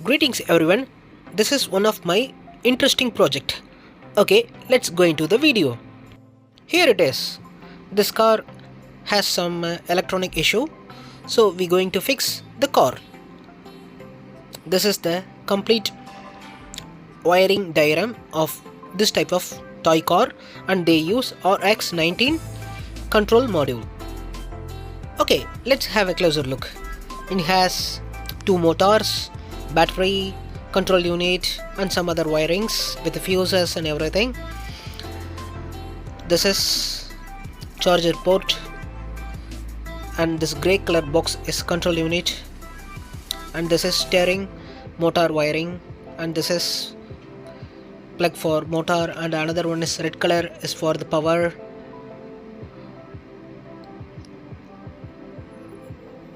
Greetings everyone, this is one of my interesting project. Okay, let's go into the video. Here it is. This car has some electronic issue, so we're going to fix the car. This is the complete wiring diagram of this type of toy car, and they use RX19 control module. Okay, let's have a closer look. It has two motors, battery, control unit, and some other wirings with the fuses and everything. This is charger port, and this grey color box is control unit, and this is steering, motor wiring, and this is plug for motor, and another one is red color is for the power.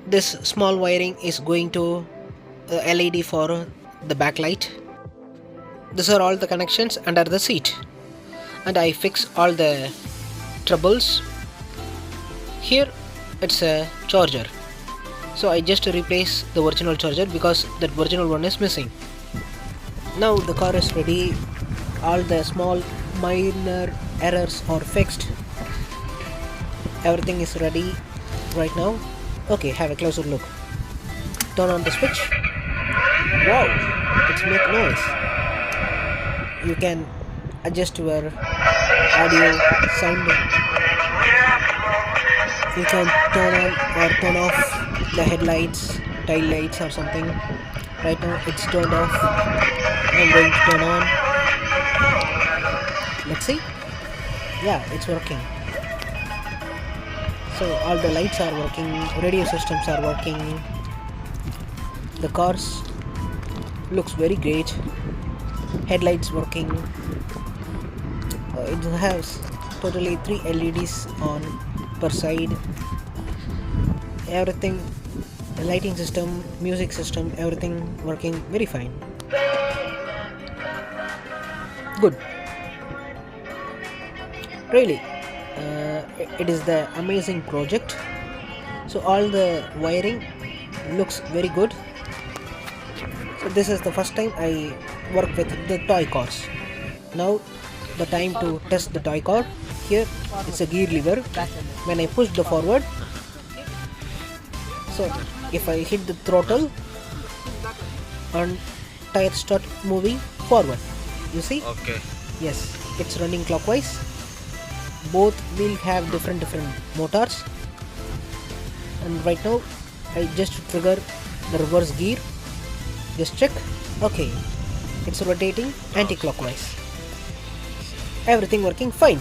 This small wiring is going to LED for the backlight. These are all the connections under the seat, and I fix all the troubles. Here it's a charger, so I just replace the original charger because that original one is missing. Now the car is ready. All the small minor errors are fixed. Everything is ready right now. Okay, have a closer look. Turn on the switch. Wow, it's make noise. You can adjust your audio sound. You can turn on or turn off the headlights, tail lights or something. Right now it's turned off. I'm going to turn on. Let's see. Yeah, it's working. So all the lights are working, radio systems are working. The cars looks very great. Headlights working. It has totally 3 LEDs on per side. Everything, the lighting system, music system, everything working very fine. Good. Really, it is the amazing project. So all the wiring looks very good. So this is the first time I work with the toy cars. Now the time to test the toy car. Here it's a gear lever. When I push the forward, so if I hit the throttle and tires start moving forward, you see? Okay. Yes, it's running clockwise. Both will have different motors, and right now I just trigger the reverse gear. Just check. Okay, it's rotating anti-clockwise. Everything working fine.